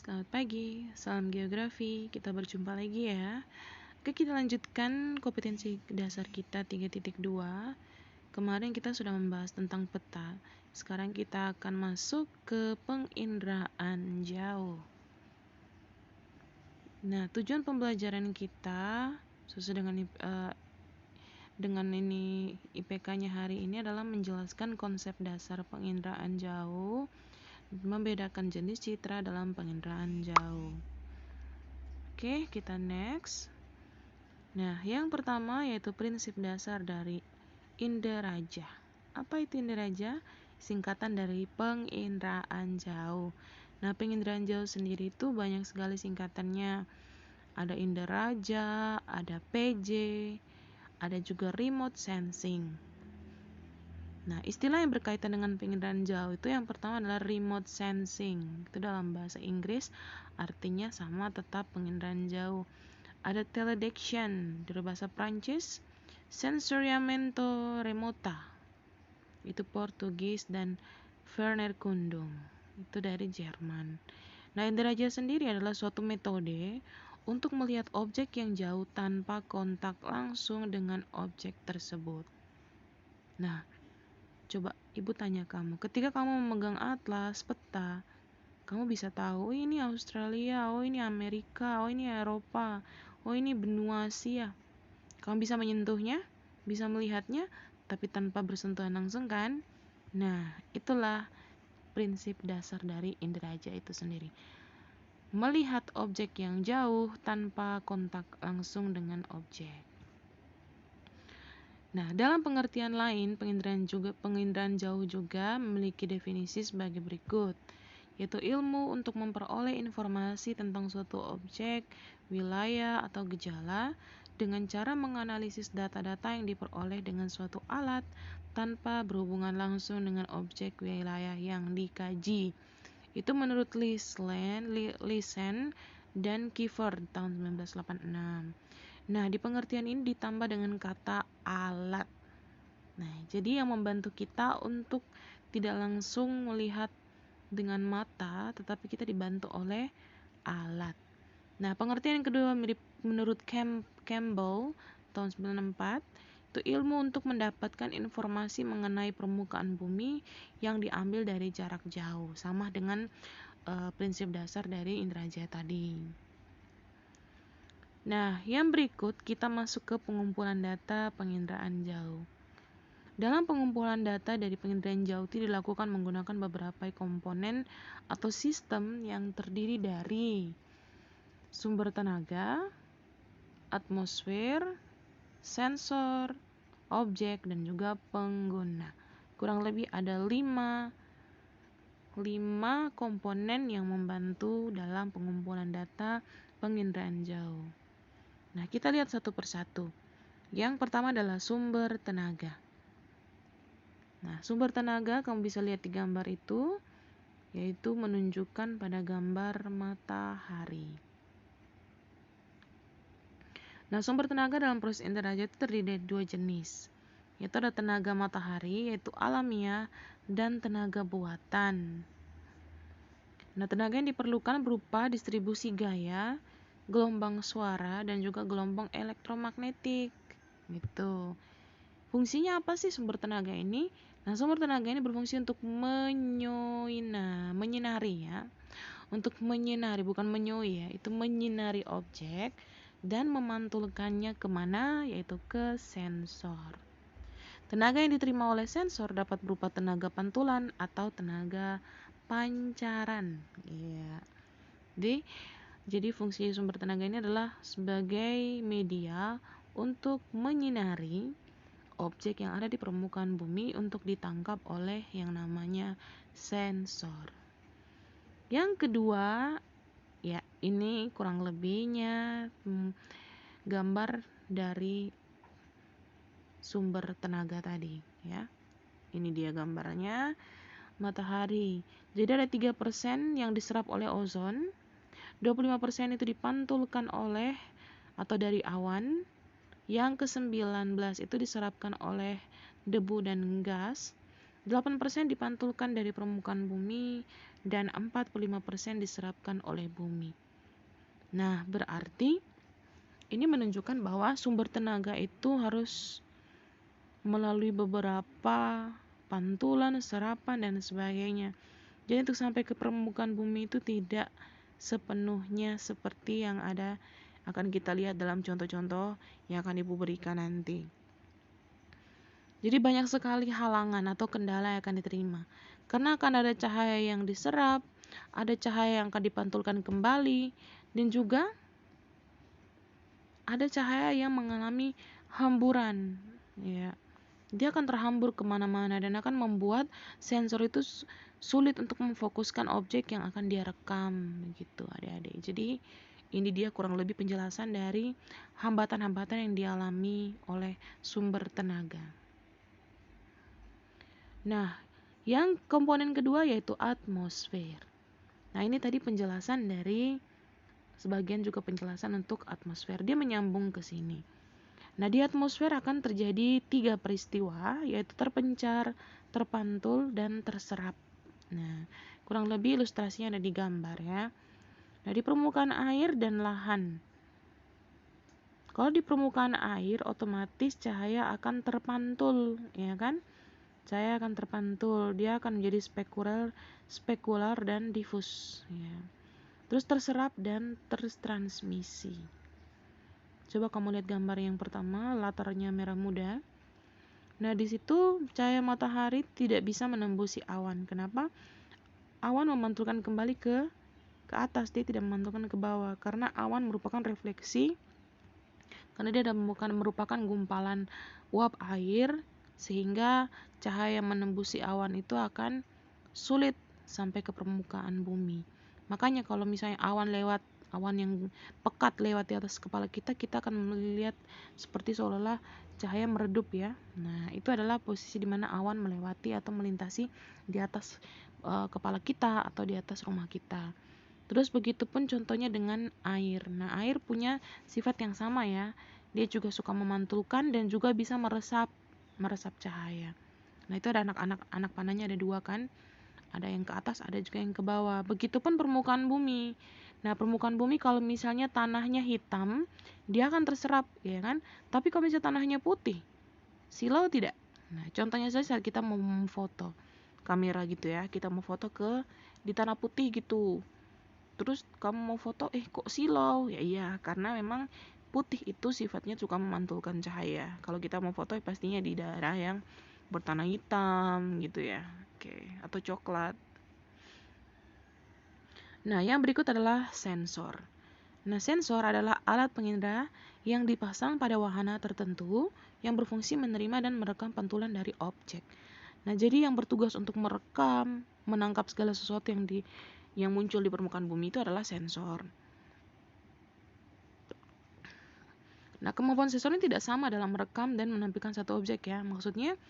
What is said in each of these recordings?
Selamat pagi, salam geografi. Kita berjumpa lagi ya. Oke, kita lanjutkan kompetensi dasar kita 3.2. Kemarin kita sudah membahas tentang peta. Sekarang kita akan masuk ke penginderaan jauh. Nah, tujuan pembelajaran kita sesuai dengan ini IPK-nya hari ini adalah menjelaskan konsep dasar penginderaan jauh, membedakan jenis citra dalam penginderaan jauh. Oke, kita next. Nah, yang pertama yaitu prinsip dasar dari inderaja. Apa itu inderaja? Singkatan dari penginderaan jauh. Nah, penginderaan jauh sendiri itu banyak sekali singkatannya. Ada inderaja, ada PJ, ada juga remote sensing. Nah, istilah yang berkaitan dengan penginderaan jauh itu yang pertama adalah remote sensing. Itu dalam bahasa Inggris artinya sama, tetap penginderaan jauh. Ada teledetection dari bahasa Prancis, sensoriamento remota itu Portugis, dan Vernerkundung itu dari Jerman. Nah, inderaja sendiri adalah suatu metode untuk melihat objek yang jauh tanpa kontak langsung dengan objek tersebut. Nah, coba ibu tanya kamu, ketika kamu memegang atlas peta, kamu bisa tahu, oh ini Australia, oh ini Amerika, oh ini Eropa, oh ini benua Asia. Kamu bisa menyentuhnya, bisa melihatnya, tapi tanpa bersentuhan langsung kan? Nah, itulah prinsip dasar dari inderaja itu sendiri. Melihat objek yang jauh tanpa kontak langsung dengan objek. Nah, dalam pengertian lain, penginderaan jauh juga memiliki definisi sebagai berikut, yaitu ilmu untuk memperoleh informasi tentang suatu objek, wilayah, atau gejala dengan cara menganalisis data-data yang diperoleh dengan suatu alat tanpa berhubungan langsung dengan objek wilayah yang dikaji. Itu menurut Lisen dan Kiefer tahun 1986. Nah, di pengertian ini ditambah dengan kata alat. Nah, jadi yang membantu kita untuk tidak langsung melihat dengan mata, tetapi kita dibantu oleh alat. Nah, pengertian yang kedua mirip menurut Campbell tahun 1994, itu ilmu untuk mendapatkan informasi mengenai permukaan bumi yang diambil dari jarak jauh, sama dengan prinsip dasar dari inderaja tadi. Nah, yang berikut kita masuk ke pengumpulan data penginderaan jauh. Dalam pengumpulan data dari penginderaan jauh itu dilakukan menggunakan beberapa komponen atau sistem yang terdiri dari sumber tenaga, atmosfer, sensor, objek, dan juga pengguna. Kurang lebih ada 5 komponen yang membantu dalam pengumpulan data penginderaan jauh. Nah, kita lihat satu persatu. Yang pertama adalah sumber tenaga. Nah, sumber tenaga kamu bisa lihat di gambar itu, yaitu menunjukkan pada gambar matahari. Nah, sumber tenaga dalam proses inderaja itu terdiri dari 2 jenis, yaitu ada tenaga matahari, yaitu alamiah, dan tenaga buatan. Nah, tenaga yang diperlukan berupa distribusi gaya, gelombang suara, dan juga gelombang elektromagnetik. Gitu. Fungsinya apa sih sumber tenaga ini? Nah, sumber tenaga ini berfungsi untuk menyinari ya. Untuk menyinari, bukan menyoi ya, itu menyinari objek dan memantulkannya kemana? Yaitu ke sensor. Tenaga yang diterima oleh sensor dapat berupa tenaga pantulan atau tenaga pancaran. Ya. Jadi fungsi sumber tenaga ini adalah sebagai media untuk menyinari objek yang ada di permukaan bumi untuk ditangkap oleh yang namanya sensor. Yang kedua, ya ini kurang lebihnya gambar dari sumber tenaga tadi ya. Ini dia gambarnya matahari. Jadi ada 3% yang diserap oleh ozon, 25% itu dipantulkan oleh atau dari awan, yang ke-19 itu diserapkan oleh debu dan gas, 8% dipantulkan dari permukaan bumi, dan 45% diserapkan oleh bumi. Nah, berarti ini menunjukkan bahwa sumber tenaga itu harus melalui beberapa pantulan, serapan, dan sebagainya. Jadi untuk sampai ke permukaan bumi itu tidak sepenuhnya seperti yang akan kita lihat dalam contoh-contoh yang akan Ibu berikan nanti. Jadi banyak sekali halangan atau kendala yang akan diterima. Karena akan ada cahaya yang diserap, ada cahaya yang akan dipantulkan kembali, dan juga ada cahaya yang mengalami hamburan. Ya, dia akan terhambur kemana-mana dan akan membuat sensor itu sulit untuk memfokuskan objek yang akan dia rekam, gitu adik-adik. Jadi ini dia kurang lebih penjelasan dari hambatan-hambatan yang dialami oleh sumber tenaga. Nah, yang komponen kedua yaitu atmosfer. Nah, ini tadi penjelasan dari sebagian juga penjelasan untuk atmosfer. Dia menyambung ke sini. Nah, di atmosfer akan terjadi 3 peristiwa, yaitu terpencar, terpantul, dan terserap. Nah, kurang lebih ilustrasinya ada di gambar ya. Nah, di permukaan air dan lahan. Kalau di permukaan air, otomatis cahaya akan terpantul, ya kan? Cahaya akan terpantul, dia akan menjadi spekular dan difus, ya. Terus terserap dan tertransmisi. Coba kamu lihat gambar yang pertama, latarnya merah muda. Nah, di situ cahaya matahari tidak bisa menembusi awan. Kenapa? Awan memantulkan kembali ke atas, dia tidak memantulkan ke bawah karena awan merupakan refleksi. Karena dia merupakan gumpalan uap air, sehingga cahaya menembusi awan itu akan sulit sampai ke permukaan bumi. Makanya kalau misalnya awan yang pekat lewat di atas kepala kita akan melihat seperti seolah-olah cahaya meredup ya. Nah, itu adalah posisi di mana awan melewati atau melintasi di atas kepala kita atau di atas rumah kita. Terus begitupun contohnya dengan air. Nah, air punya sifat yang sama ya. Dia juga suka memantulkan dan juga bisa meresap cahaya. Nah, itu ada anak panahnya ada 2 kan. Ada yang ke atas, ada juga yang ke bawah. Begitupun permukaan bumi. Nah, permukaan bumi kalau misalnya tanahnya hitam, dia akan terserap, ya kan? Tapi kalau misalnya tanahnya putih, silau tidak? Nah, contohnya saja saat kita mau foto kamera gitu ya. Kita mau foto di tanah putih gitu. Terus kamu mau foto, kok silau? Ya iya, karena memang putih itu sifatnya suka memantulkan cahaya. Kalau kita mau foto pastinya di daerah yang bertanah hitam gitu ya. Oke, atau coklat. Nah, yang berikut adalah sensor. Nah, sensor adalah alat pengindra yang dipasang pada wahana tertentu yang berfungsi menerima dan merekam pantulan dari objek. Nah, jadi yang bertugas untuk merekam, menangkap segala sesuatu yang muncul di permukaan bumi itu adalah sensor. Nah, kemampuan sensor ini tidak sama dalam merekam dan menampilkan satu objek ya. Maksudnya,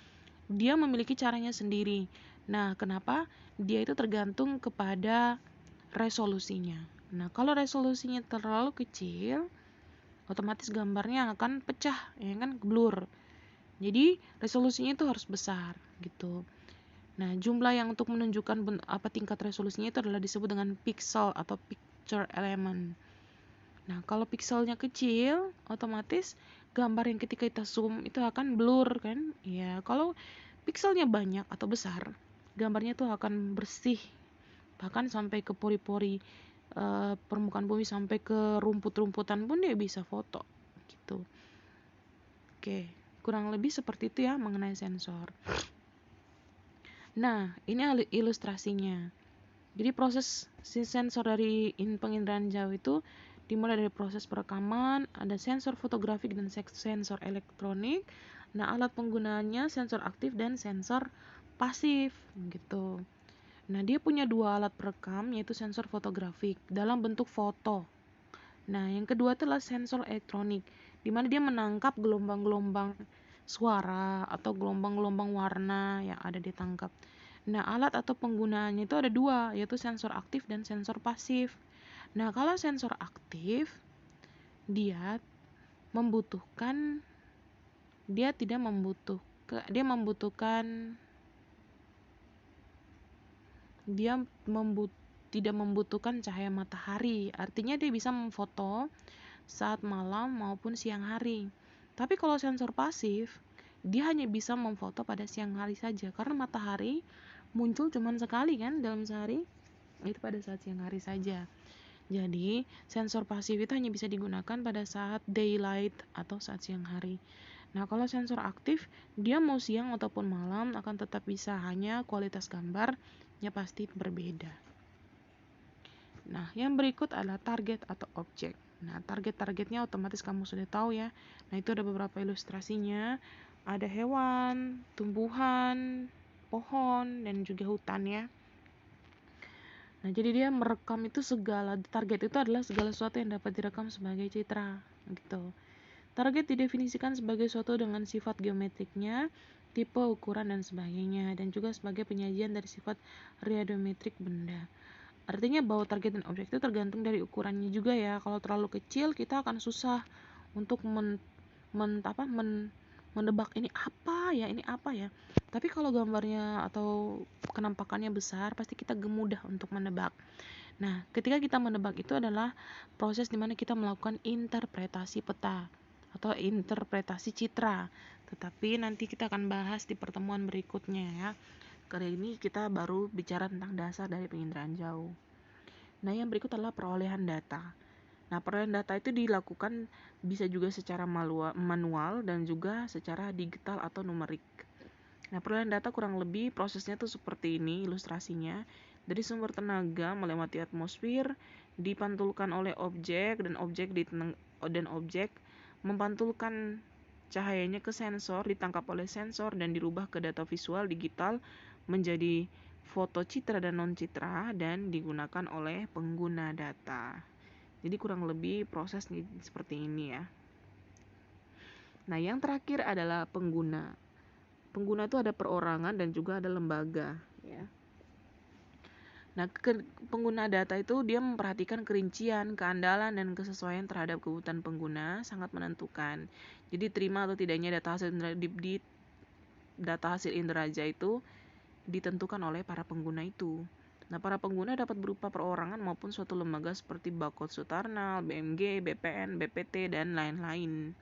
dia memiliki caranya sendiri. Nah, kenapa? Dia itu tergantung kepada resolusinya. Nah, kalau resolusinya terlalu kecil, otomatis gambarnya akan pecah, ya kan, blur. Jadi, resolusinya itu harus besar, gitu. Nah, jumlah yang untuk menunjukkan tingkat resolusinya itu adalah disebut dengan pixel atau picture element. Nah, kalau pixelnya kecil, otomatis gambar yang ketika kita zoom itu akan blur kan? Ya, kalau pixelnya banyak atau besar, gambarnya tuh akan bersih. Bahkan sampai ke pori-pori permukaan bumi, sampai ke rumput-rumputan pun dia bisa foto gitu. Oke, kurang lebih seperti itu ya mengenai sensor. Nah, ini ilustrasinya. Jadi proses sensor dari penginderaan jauh itu dimulai dari proses perekaman, ada sensor fotografik dan sensor elektronik. Nah, alat penggunaannya sensor aktif dan sensor pasif gitu. Nah, dia punya 2 alat perekam, yaitu sensor fotografik dalam bentuk foto. Nah, yang kedua adalah sensor elektronik, di mana dia menangkap gelombang-gelombang suara atau gelombang-gelombang warna yang ada ditangkap. Nah, alat atau penggunaannya itu ada 2, yaitu sensor aktif dan sensor pasif. Nah, kalau sensor aktif, dia membutuhkan dia tidak membutuhkan cahaya matahari. Artinya dia bisa memfoto saat malam maupun siang hari. Tapi kalau sensor pasif, dia hanya bisa memfoto pada siang hari saja, karena matahari muncul cuma sekali kan dalam sehari, itu pada saat siang hari saja. Jadi sensor pasif itu hanya bisa digunakan pada saat daylight atau saat siang hari. Nah, kalau sensor aktif, dia mau siang ataupun malam akan tetap bisa, hanya kualitas gambarnya pasti berbeda. Nah, yang berikut adalah target atau objek. Nah, targetnya otomatis kamu sudah tahu ya. Nah, itu ada beberapa ilustrasinya. Ada hewan, tumbuhan, pohon, dan juga hutan ya. Nah, jadi dia merekam itu target itu adalah segala sesuatu yang dapat direkam sebagai citra, gitu. Target didefinisikan sebagai suatu dengan sifat geometriknya, tipe, ukuran, dan sebagainya, dan juga sebagai penyajian dari sifat radiometrik benda. Artinya bahwa target dan objek itu tergantung dari ukurannya juga ya. Kalau terlalu kecil kita akan susah untuk menebak ini apa ya. Tapi kalau gambarnya atau kenampakannya besar, pasti kita mudah untuk menebak. Nah, ketika kita menebak itu adalah proses dimana kita melakukan interpretasi peta atau interpretasi citra. Tetapi nanti kita akan bahas di pertemuan berikutnya ya. Kali ini kita baru bicara tentang dasar dari penginderaan jauh. Nah, yang berikut adalah perolehan data. Nah, perolehan data itu dilakukan bisa juga secara manual dan juga secara digital atau numerik. Nah, perolehan data kurang lebih prosesnya tuh seperti ini ilustrasinya. Dari sumber tenaga melewati atmosfer, dipantulkan oleh objek dan objek memantulkan cahayanya ke sensor, ditangkap oleh sensor dan dirubah ke data visual digital menjadi foto citra dan non citra dan digunakan oleh pengguna data. Jadi kurang lebih proses seperti ini ya. Nah, yang terakhir adalah pengguna. Pengguna itu ada perorangan dan juga ada lembaga ya. Nah, pengguna data itu dia memperhatikan kerincian, keandalan, dan kesesuaian terhadap kebutuhan pengguna sangat menentukan. Jadi terima atau tidaknya data hasil inderaja itu ditentukan oleh para pengguna itu. Nah, para pengguna dapat berupa perorangan maupun suatu lembaga seperti Bakot Sutarnal, BMG, BPN, BPT, dan lain-lain.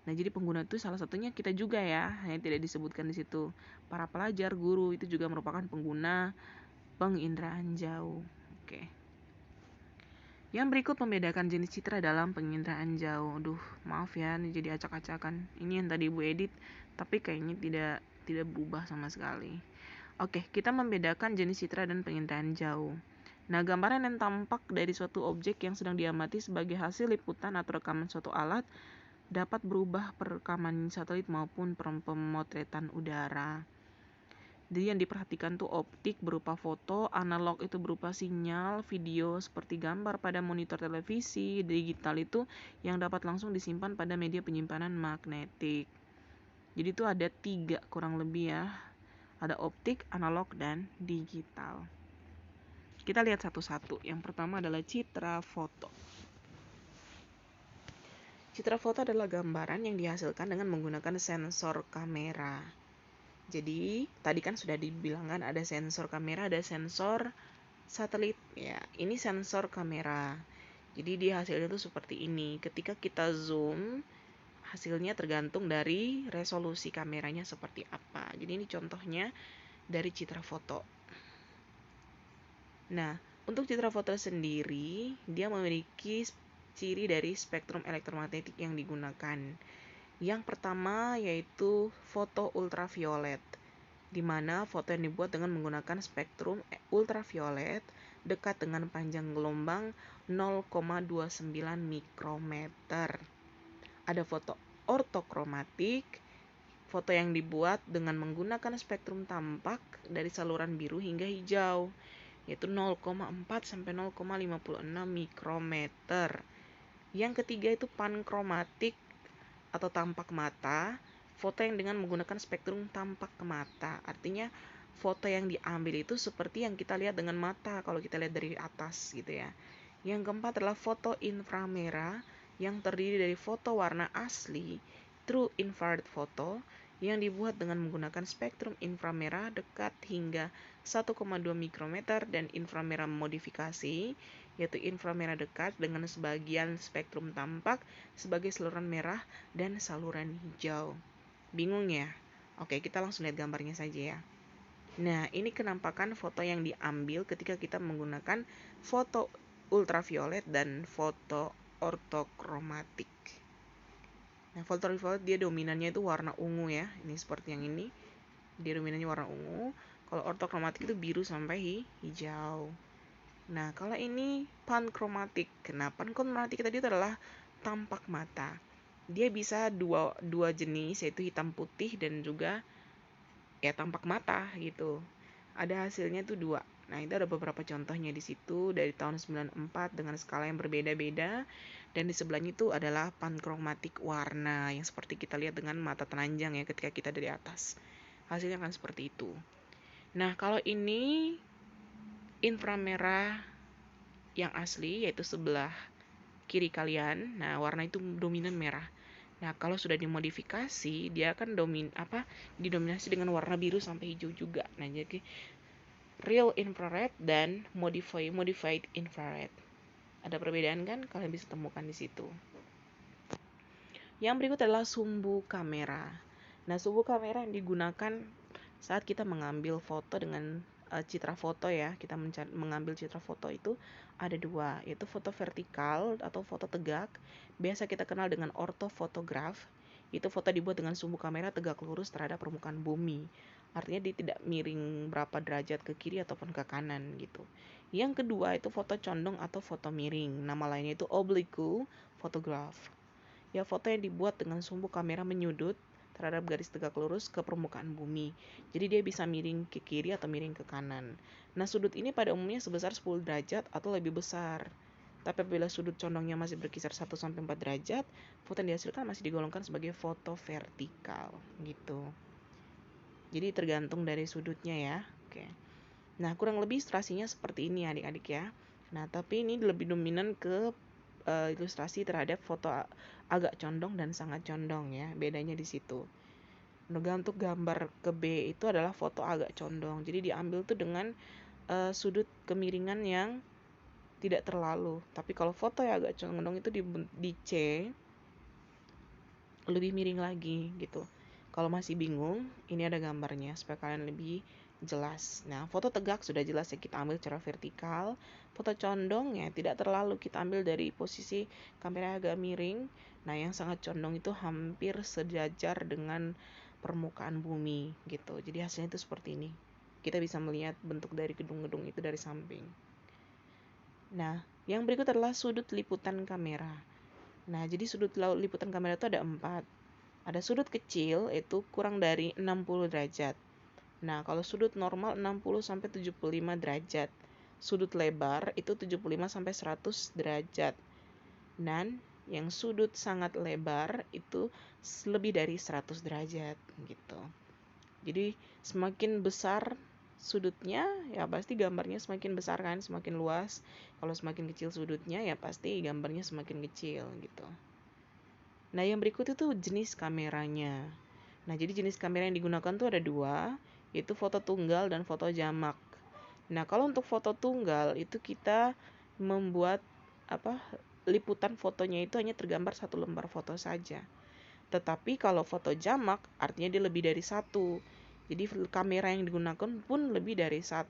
Nah, jadi pengguna itu salah satunya kita juga ya, yang tidak disebutkan di situ. Para pelajar, guru itu juga merupakan pengguna penginderaan jauh. Oke. Yang berikut membedakan jenis citra dalam penginderaan jauh. Aduh, maaf ya, ini jadi acak-acakan. Ini yang tadi Bu edit, tapi kayaknya tidak berubah sama sekali. Oke, kita membedakan jenis citra dan penginderaan jauh. Nah, gambaran yang tampak dari suatu objek yang sedang diamati sebagai hasil liputan atau rekaman suatu alat dapat berubah perekaman satelit maupun pemotretan udara. Jadi yang diperhatikan tuh optik berupa foto, analog itu berupa sinyal, video seperti gambar pada monitor televisi, digital itu yang dapat langsung disimpan pada media penyimpanan magnetik. Jadi itu ada 3 kurang lebih ya. Ada optik, analog, dan digital. Kita lihat satu-satu. Yang pertama adalah citra foto. Citra foto adalah gambaran yang dihasilkan dengan menggunakan sensor kamera. Jadi, tadi kan sudah dibilangkan ada sensor kamera, ada sensor satelit. Ya, ini sensor kamera. Jadi, dia hasilnya tuh seperti ini. Ketika kita zoom, hasilnya tergantung dari resolusi kameranya seperti apa. Jadi, ini contohnya dari citra foto. Nah, untuk citra foto sendiri, dia memiliki ciri dari spektrum elektromagnetik yang digunakan. Yang pertama yaitu foto ultraviolet, di mana foto yang dibuat dengan menggunakan spektrum ultraviolet dekat dengan panjang gelombang 0,29 mikrometer. Ada foto ortokromatik, foto yang dibuat dengan menggunakan spektrum tampak dari saluran biru hingga hijau, yaitu 0,4 sampai 0,56 mikrometer. Yang ketiga itu pankromatik atau tampak mata, foto yang dengan menggunakan spektrum tampak ke mata. Artinya foto yang diambil itu seperti yang kita lihat dengan mata kalau kita lihat dari atas gitu ya. Yang keempat adalah foto inframerah yang terdiri dari foto warna asli, true infrared photo, yang dibuat dengan menggunakan spektrum inframerah dekat hingga 1,2 mikrometer dan inframerah modifikasi, yaitu inframerah dekat dengan sebagian spektrum tampak sebagai saluran merah dan saluran hijau. Bingung ya? Oke, kita langsung lihat gambarnya saja ya. Nah, ini kenampakan foto yang diambil ketika kita menggunakan foto ultraviolet dan foto ortokromatik. Nah, foto ultraviolet dia dominannya itu warna ungu ya. Ini seperti yang ini. Dia dominannya warna ungu. Kalau ortokromatik itu biru sampai hijau. Nah, kalau ini pankromatik. Nah, pankromatik tadi itu adalah tampak mata. Dia bisa dua jenis, yaitu hitam putih dan juga ya tampak mata gitu. Ada hasilnya tuh dua. Nah, itu ada beberapa contohnya di situ dari tahun 94 dengan skala yang berbeda-beda, dan di sebelahnya itu adalah pankromatik warna yang seperti kita lihat dengan mata telanjang ya ketika kita dari atas. Hasilnya akan seperti itu. Nah, kalau ini inframerah yang asli yaitu sebelah kiri kalian. Nah, warna itu dominan merah. Nah, kalau sudah dimodifikasi, dia akan didominasi dengan warna biru sampai hijau juga. Nah, jadi real infrared dan modified infrared. Ada perbedaan kan? Kalian bisa temukan di situ. Yang berikut adalah sumbu kamera. Nah, sumbu kamera yang digunakan saat kita mengambil foto dengan citra foto ya. Kita mengambil citra foto itu ada dua, yaitu foto vertikal atau foto tegak. Biasa kita kenal dengan ortofotograf. Itu foto dibuat dengan sumbu kamera tegak lurus terhadap permukaan bumi. Artinya dia tidak miring berapa derajat ke kiri ataupun ke kanan gitu. Yang kedua itu foto condong atau foto miring. Nama lainnya itu oblique photograph. Ya, foto yang dibuat dengan sumbu kamera menyudut terhadap garis tegak lurus ke permukaan bumi. Jadi dia bisa miring ke kiri atau miring ke kanan. Nah, sudut ini pada umumnya sebesar 10 derajat atau lebih besar. Tapi apabila sudut condongnya masih berkisar 1-4 derajat, foto yang dihasilkan masih digolongkan sebagai foto vertikal gitu. Jadi tergantung dari sudutnya ya. Oke. Nah, kurang lebih ilustrasinya seperti ini adik-adik ya. Nah, tapi ini lebih dominan ke ilustrasi terhadap foto agak condong dan sangat condong ya. Bedanya di situ. Nah, untuk gambar ke B itu adalah foto agak condong. Jadi diambil tuh dengan sudut kemiringan yang tidak terlalu. Tapi kalau foto yang agak condong itu di C lebih miring lagi gitu. Kalau masih bingung, ini ada gambarnya supaya kalian lebih jelas. Nah, foto tegak sudah jelas ya, kita ambil secara vertikal. Foto condong ya tidak terlalu, kita ambil dari posisi kamera agak miring. Nah, yang sangat condong itu hampir sejajar dengan permukaan bumi gitu. Jadi hasilnya itu seperti ini. Kita bisa melihat bentuk dari gedung-gedung itu dari samping. Nah, yang berikut adalah sudut liputan kamera. Nah, jadi sudut liputan kamera itu ada 4. Ada sudut kecil, itu kurang dari 60 derajat. Nah, kalau sudut normal 60-75 derajat. Sudut lebar itu 75-100 derajat. Dan yang sudut sangat lebar itu lebih dari 100 derajat gitu. Jadi semakin besar sudutnya ya pasti gambarnya semakin besar kan, semakin luas. Kalau semakin kecil sudutnya ya pasti gambarnya semakin kecil gitu. Nah, yang berikut itu jenis kameranya. Nah, jadi jenis kamera yang digunakan tuh ada 2, yaitu foto tunggal dan foto jamak. Nah, kalau untuk foto tunggal itu kita membuat liputan fotonya itu hanya tergambar 1 lembar foto saja. Tetapi kalau foto jamak artinya dia lebih dari 1. Jadi kamera yang digunakan pun lebih dari 1.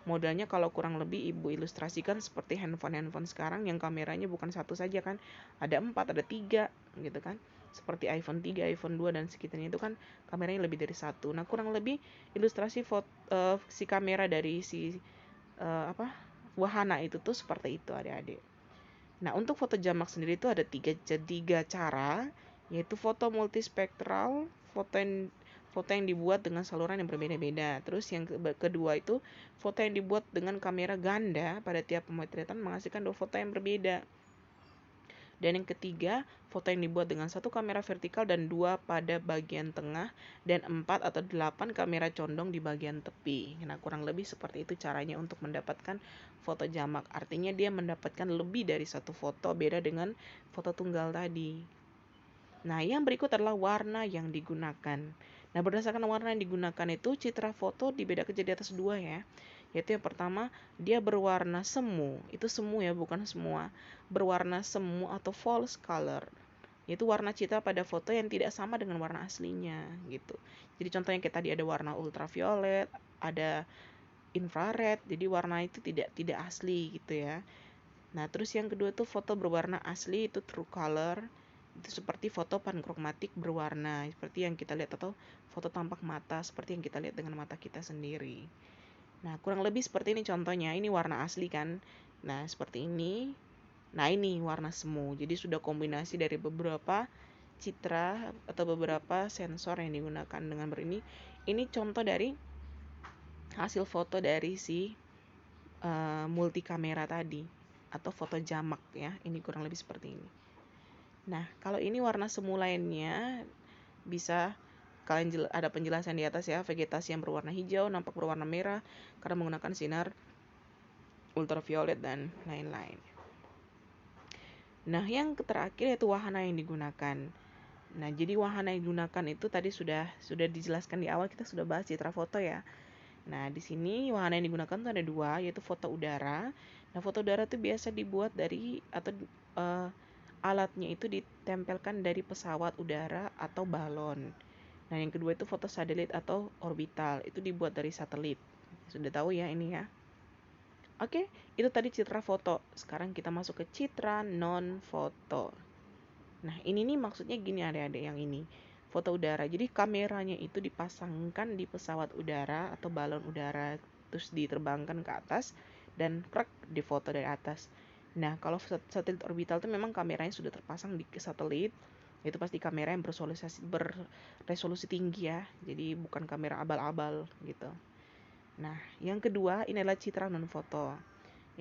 Modelnya kalau kurang lebih ibu ilustrasikan seperti handphone sekarang yang kameranya bukan 1 saja kan, ada 4, ada 3 gitu kan. Seperti iPhone 3, iPhone 2 dan sekitarnya itu kan kameranya lebih dari 1. Nah, kurang lebih ilustrasi si kamera dari si wahana itu tuh seperti itu adik-adik. Nah, untuk foto jamak sendiri itu ada tiga cara, yaitu foto multispektral, foto yang dibuat dengan saluran yang berbeda-beda. Terus yang kedua itu foto yang dibuat dengan kamera ganda pada tiap pemotretan menghasilkan 2 foto yang berbeda. Dan yang ketiga, foto yang dibuat dengan 1 kamera vertikal dan 2 pada bagian tengah dan 4 atau 8 kamera condong di bagian tepi. Nah, kurang lebih seperti itu caranya untuk mendapatkan foto jamak. Artinya dia mendapatkan lebih dari 1 foto, beda dengan foto tunggal tadi. Nah, yang berikut adalah warna yang digunakan. Nah, berdasarkan warna yang digunakan itu citra foto dibedakan jadi atas dua ya. Yaitu yang pertama, dia berwarna semu. Itu semu ya, bukan semua. Berwarna semu atau false color. Yaitu warna citra pada foto yang tidak sama dengan warna aslinya gitu. Jadi contohnya kayak tadi ada warna ultraviolet, ada infrared. Jadi warna itu tidak asli gitu ya. Nah, terus yang kedua tuh foto berwarna asli itu true color. Itu seperti foto pankromatik berwarna seperti yang kita lihat, atau foto tampak mata seperti yang kita lihat dengan mata kita sendiri. Nah, kurang lebih seperti ini contohnya. Ini warna asli kan. Nah, seperti ini. Nah, ini warna semu. Jadi sudah kombinasi dari beberapa citra atau beberapa sensor yang digunakan dengan berini. Ini contoh dari hasil foto dari si multi kamera tadi atau foto jamak ya. Ini kurang lebih seperti ini. Nah, kalau ini warna semu lainnya bisa kalian ada penjelasan di atas ya. Vegetasi yang berwarna hijau nampak berwarna merah karena menggunakan sinar ultraviolet dan lain-lain. Nah, yang terakhir yaitu wahana yang digunakan. Nah, jadi wahana yang digunakan itu tadi sudah dijelaskan di awal, kita sudah bahas citra foto ya. Nah, di sini wahana yang digunakan tuh ada dua, yaitu foto udara. Nah, foto udara itu biasa dibuat dari atau alatnya itu ditempelkan dari pesawat udara atau balon. Nah, yang kedua itu foto satelit atau orbital, itu dibuat dari satelit. Sudah tahu ya ini ya. Oke, itu tadi citra foto. Sekarang kita masuk ke citra non-foto. Nah, ini nih maksudnya gini adik-adik yang ini. Foto udara. Jadi kameranya itu dipasangkan di pesawat udara atau balon udara, terus diterbangkan ke atas dan krek difoto dari atas. Nah, kalau satelit orbital itu memang kameranya sudah terpasang di satelit. Itu pasti kamera yang berresolusi tinggi ya. Jadi bukan kamera abal-abal gitu. Nah, yang kedua ini adalah citra non-foto,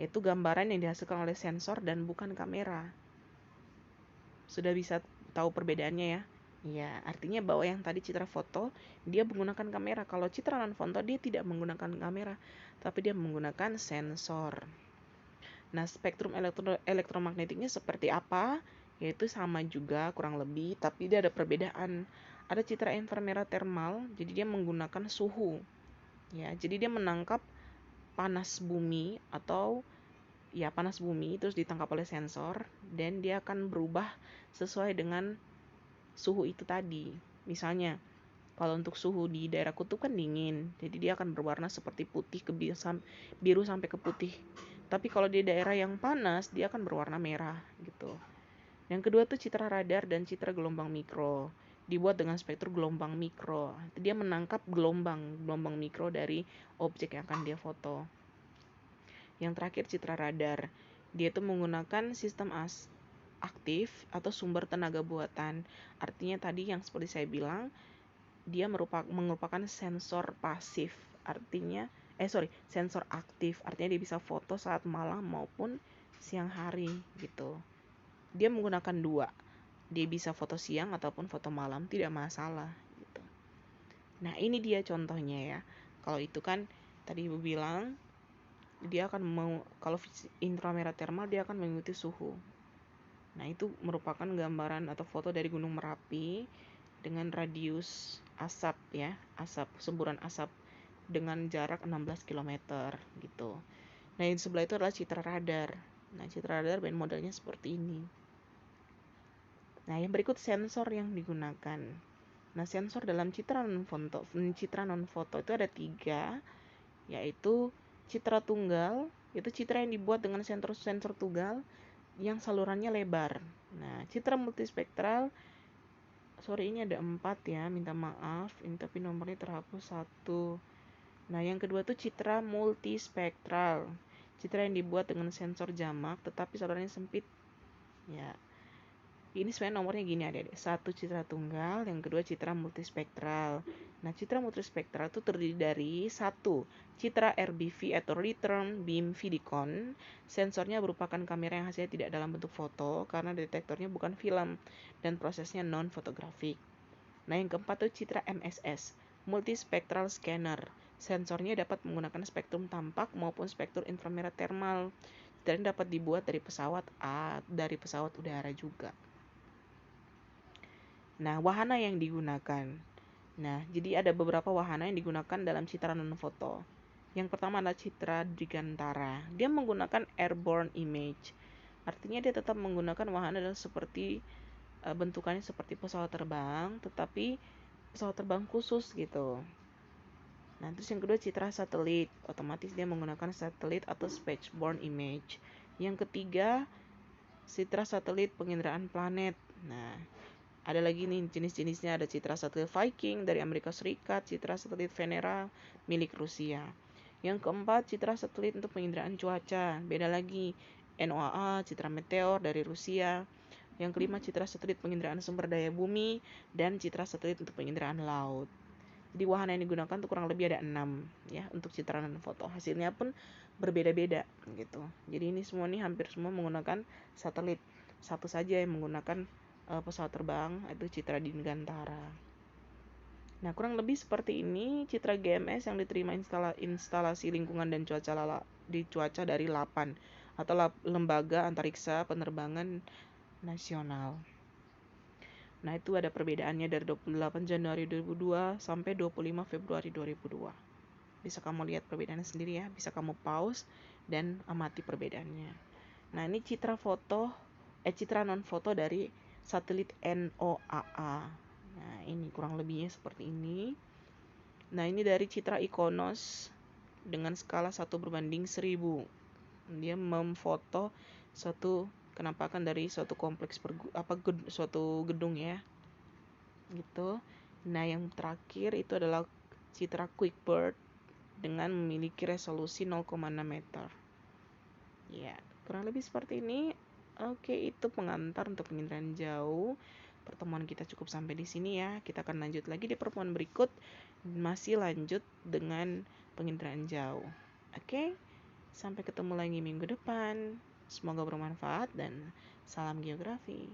yaitu gambaran yang dihasilkan oleh sensor dan bukan kamera. Sudah bisa tahu perbedaannya ya? Ya, artinya bahwa yang tadi citra foto dia menggunakan kamera. Kalau citra non-foto dia tidak menggunakan kamera, tapi dia menggunakan sensor. Nah, spektrum elektromagnetiknya seperti apa? Yaitu sama juga kurang lebih, tapi dia ada perbedaan. Ada citra inframerah thermal, jadi dia menggunakan suhu. Ya, jadi dia menangkap panas bumi atau ya panas bumi terus ditangkap oleh sensor dan dia akan berubah sesuai dengan suhu itu tadi. Misalnya, kalau untuk suhu di daerah kutub kan dingin, jadi dia akan berwarna seperti putih ke biru sampai ke putih. Tapi kalau di daerah yang panas, dia akan berwarna merah gitu. Yang kedua tuh citra radar dan citra gelombang mikro. Dibuat dengan spektrum gelombang mikro. Dia menangkap gelombang mikro dari objek yang akan dia foto. Yang terakhir citra radar. Dia tuh menggunakan sistem aktif atau sumber tenaga buatan. Artinya tadi yang seperti saya bilang, dia merupakan sensor pasif. Artinya sensor aktif. Artinya dia bisa foto saat malam maupun siang hari gitu. Dia menggunakan dua. Dia bisa foto siang ataupun foto malam, tidak masalah gitu. Nah, ini dia contohnya ya. Kalau itu kan tadi Ibu bilang dia akan kalau inframerah thermal dia akan mengikuti suhu. Nah, itu merupakan gambaran atau foto dari Gunung Merapi dengan radius asap ya, semburan asap dengan jarak 16 km gitu. Nah, yang sebelah itu adalah citra radar. Nah, citra radar modelnya seperti ini. Nah, yang berikut sensor yang digunakan. Nah, sensor dalam citra non-foto itu ada 3, yaitu citra tunggal, itu citra yang dibuat dengan sensor tunggal yang salurannya lebar. Nah, citra multispektral, ini ada 4 ya, minta maaf, ini tapi nomornya terhapus 1. Nah, yang kedua tuh citra multispektral, citra yang dibuat dengan sensor jamak tetapi salurannya sempit. Ya, ini sebenarnya nomornya gini adik-adik. 1 citra tunggal, yang kedua citra multispektral. Nah, citra multispektral itu terdiri dari 1 citra RBV atau Return Beam Vidicon. Sensornya merupakan kamera yang hasilnya tidak dalam bentuk foto karena detektornya bukan film dan prosesnya non-fotografik. Nah, yang keempat itu citra MSS, Multispectral Scanner. Sensornya dapat menggunakan spektrum tampak maupun spektrum inframerah thermal dan dapat dibuat dari pesawat udara juga. Nah, wahana yang digunakan. Nah, jadi ada beberapa wahana yang digunakan dalam citra non-foto. Yang pertama adalah citra digantara. Dia menggunakan airborne image. Artinya dia tetap menggunakan wahana adalah seperti bentukannya seperti pesawat terbang, tetapi pesawat terbang khusus gitu. Nah, terus yang kedua citra satelit. Otomatis dia menggunakan satelit atau spaceborne image. Yang ketiga, citra satelit penginderaan planet. Nah, ada lagi nih jenis-jenisnya, ada citra satelit Viking dari Amerika Serikat, citra satelit Venera milik Rusia. Yang keempat, citra satelit untuk penginderaan cuaca. Beda lagi, NOAA, citra meteor dari Rusia. Yang kelima, citra satelit penginderaan sumber daya bumi dan citra satelit untuk penginderaan laut. Jadi wahana yang digunakan tuh kurang lebih ada 6 ya untuk citra dan foto. Hasilnya pun berbeda-beda gitu. Jadi ini semua nih hampir semua menggunakan satelit. Satu saja yang menggunakan pesawat terbang, itu citra digantara. Nah, kurang lebih seperti ini citra GMS yang diterima instalasi lingkungan dan cuaca dari LAPAN atau Lembaga Antariksa Penerbangan Nasional. Nah, itu ada perbedaannya dari 28 Januari 2002 sampai 25 Februari 2002. Bisa kamu lihat perbedaannya sendiri ya, bisa kamu pause dan amati perbedaannya. Nah, ini citra non foto dari satelit NOAA. Nah, ini kurang lebihnya seperti ini. Nah, ini dari citra Ikonos dengan skala 1:1000. Dia memfoto suatu kenampakan dari suatu kompleks suatu gedung ya. Gitu. Nah, yang terakhir itu adalah citra QuickBird dengan memiliki resolusi 0,6 meter. Ya, kurang lebih seperti ini. Oke, itu pengantar untuk penginderaan jauh. Pertemuan kita cukup sampai di sini ya. Kita akan lanjut lagi di pertemuan berikut. Masih lanjut dengan penginderaan jauh. Oke, sampai ketemu lagi minggu depan. Semoga bermanfaat dan salam geografi.